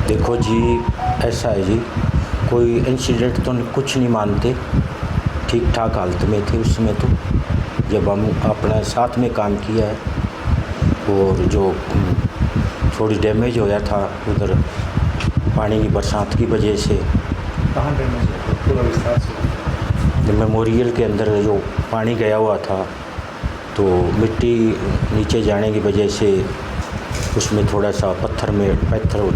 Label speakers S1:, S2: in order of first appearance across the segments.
S1: देखो जी, ऐसा है जी, कोई इंसिडेंट तो कुछ नहीं मानते, ठीक ठाक हालत में थे उस समय तो, जब हम अपना साथ में काम किया है। और जो थोड़ी डैमेज होया था उधर पानी की बरसात की वजह से।
S2: कहाँ डैमेज है पूरा विस्तार से?
S1: मेमोरियल के अंदर जो पानी गया हुआ था, तो मिट्टी नीचे जाने की वजह से उसमें थोड़ा सा पत्थर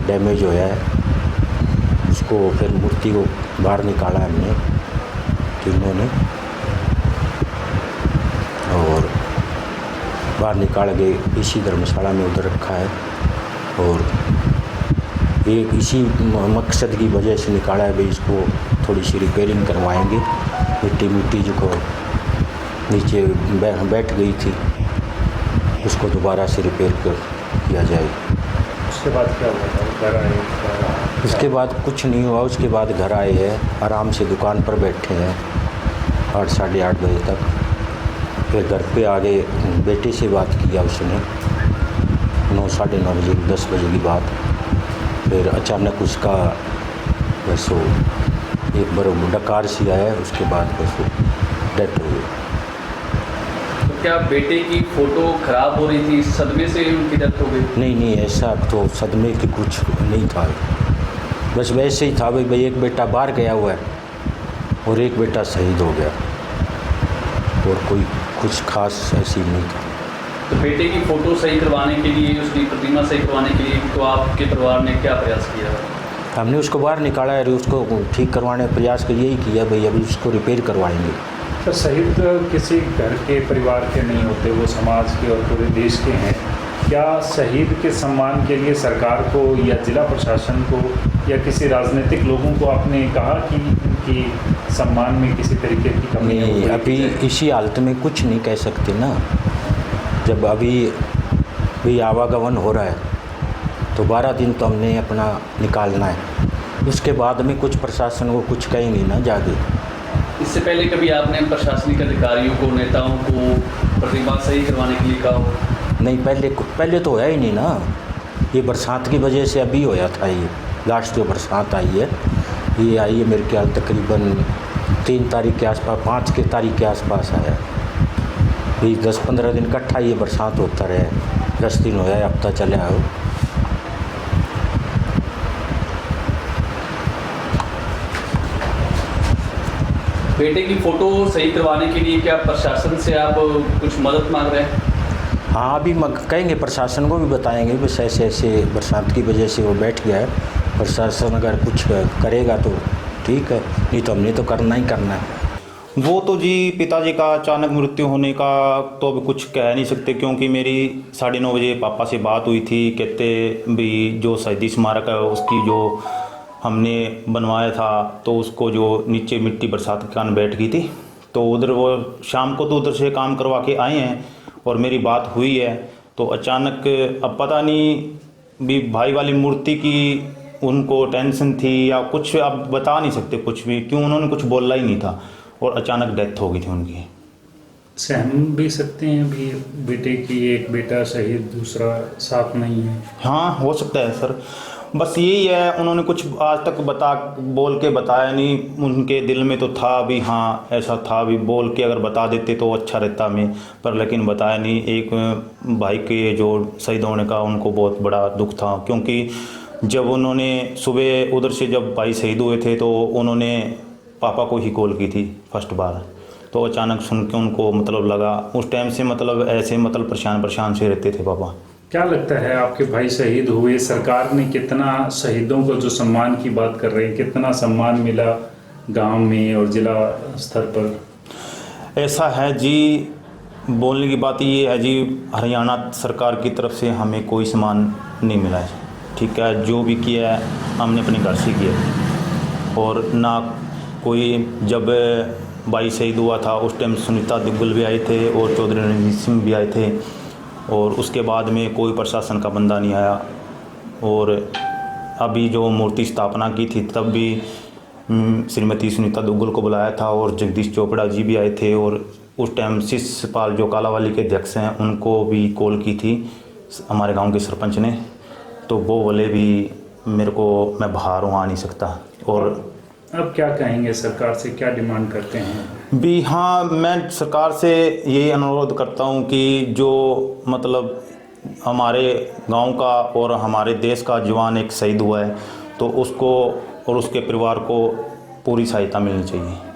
S1: डैमेज होया है। उसको फिर मूर्ति को बाहर निकाला हमने टीमों ने, और बाहर निकाल के इसी धर्मशाला में उधर रखा है। और ये इसी मकसद की वजह से निकाला है भाई, इसको थोड़ी सी रिपेयरिंग करवाएंगे। मिट्टी जो को नीचे बैठ गई थी, उसको दोबारा से रिपेयर किया जाए।
S2: उसके बाद क्या हुआ था? घर आए?
S1: उसके बाद कुछ नहीं हुआ। उसके बाद घर आए हैं, आराम से दुकान पर बैठे हैं 8 साढ़े 8 बजे तक। फिर घर पे आगे बेटे से बात किया उसने 9 साढ़े 9 बजे 10 बजे की बात। फिर अचानक उसका बस वो एक बार डकार सी आया, उसके बाद बस वो डेथ हो गई।
S3: तो क्या बेटे की फ़ोटो ख़राब हो रही थी, सदमे से उनकी डेथ हो गई?
S1: नहीं, ऐसा तो सदमे की कुछ नहीं था, बस वैसे ही था भाई एक बेटा बाहर गया हुआ है और एक बेटा शहीद हो गया, और कोई कुछ खास ऐसी नहीं था।
S3: तो बेटे की फ़ोटो सही करवाने के लिए, उसकी प्रतिमा सही करवाने के लिए तो आपके परिवार ने क्या प्रयास किया?
S1: हमने उसको बाहर निकाला है, उसको ठीक करवाने का प्रयास कर यही किया भाई, अभी उसको रिपेयर करवाएंगे।
S2: तो शहीद किसी घर के परिवार के नहीं होते, वो समाज के और पूरे देश के हैं। क्या शहीद के सम्मान के लिए सरकार को या जिला प्रशासन को या किसी राजनीतिक लोगों को आपने कहा कि उनकी सम्मान में किसी तरीके की कमी है?
S1: नहीं, अभी इसी हालत में कुछ नहीं कह सकते ना। जब अभी भी आवागमन हो रहा है तो 12 दिन तो हमने अपना निकालना है, उसके बाद में कुछ प्रशासन को कुछ कहेंगे ना जाके।
S3: इससे पहले कभी आपने प्रशासनिक अधिकारियों को, नेताओं को प्रतिमा सही करवाने के लिए कहा हो?
S1: नहीं, पहले तो होया ही नहीं ना। ये बरसात की वजह से अभी होया था। ये लास्ट जो बरसात आई है, ये आई है मेरे ख्याल तकरीबन 3 तारीख के आसपास, 5 के तारीख के आसपास आया। ये 10-15 दिन इकट्ठा ये बरसात होता रहे, 10 दिन होया, हफ्ता चला हो।
S3: बेटे की फ़ोटो सही करवाने के लिए क्या प्रशासन से आप कुछ मदद मांग रहे हैं?
S1: हाँ, अभी कहेंगे, प्रशासन को भी बताएंगे बस ऐसे बरसात की वजह से वो बैठ गया है। प्रशासन अगर कुछ करेगा तो ठीक है, नहीं तो हमने तो करना ही करना है।
S4: वो तो जी पिताजी का अचानक मृत्यु होने का तो अभी कुछ कह नहीं सकते, क्योंकि मेरी 9:30 बजे पापा से बात हुई थी। कहते भी जो शहीदी स्मारक है उसकी जो हमने बनवाया था, तो उसको जो नीचे मिट्टी बरसात के कारण बैठ गई थी, तो उधर वो शाम को तो उधर से काम करवा के आए हैं और मेरी बात हुई है। तो अचानक अब पता नहीं भी भाई वाली मूर्ति की उनको टेंशन थी या कुछ, अब बता नहीं सकते कुछ भी, क्यों उन्होंने कुछ बोला ही नहीं था और अचानक डेथ हो गई थी उनकी।
S2: सहम भी सकते हैं भी बेटे की, एक बेटा शहीद, दूसरा साथ नहीं है?
S4: हाँ, हो सकता है सर, बस यही है, उन्होंने कुछ आज तक बोल के बताया नहीं। उनके दिल में तो था भी, हाँ ऐसा था भी, बोल के अगर बता देते तो अच्छा रहता मैं, पर लेकिन बताया नहीं। एक भाई के जो शहीद होने का उनको बहुत बड़ा दुख था, क्योंकि जब उन्होंने सुबह उधर से जब भाई शहीद हुए थे तो उन्होंने पापा को ही कॉल की थी फर्स्ट बार, तो अचानक सुन के उनको मतलब लगा उस टाइम से, मतलब ऐसे मतलब परेशान से रहते थे पापा।
S2: क्या लगता है आपके भाई शहीद हुए, सरकार ने कितना शहीदों को जो सम्मान की बात कर रहे हैं, कितना सम्मान मिला गांव में और जिला स्तर पर?
S4: ऐसा है जी, बोलने की बात ये है जी, हरियाणा सरकार की तरफ से हमें कोई सम्मान नहीं मिला है, ठीक है। जो भी किया है हमने अपने घर से किया, और ना कोई, जब भाई शहीद हुआ था उस टाइम सुनीता दुग्गल भी आए थे और चौधरी रणजीत सिंह भी आए थे, और उसके बाद में कोई प्रशासन का बंदा नहीं आया। और अभी जो मूर्ति स्थापना की थी तब भी श्रीमती सुनीता दुग्गल को बुलाया था और जगदीश चोपड़ा जी भी आए थे, और उस टाइम शिष्यपाल जो कालावाली के अध्यक्ष हैं उनको भी कॉल की थी हमारे गांव के सरपंच ने, तो वो वाले भी मेरे को, मैं बाहर हूँ, आ नहीं सकता। और
S2: अब क्या कहेंगे, सरकार से क्या डिमांड करते हैं?
S4: भी हाँ, मैं सरकार से यही अनुरोध करता हूँ कि जो मतलब हमारे गांव का और हमारे देश का जवान एक शहीद हुआ है, तो उसको और उसके परिवार को पूरी सहायता मिलनी चाहिए।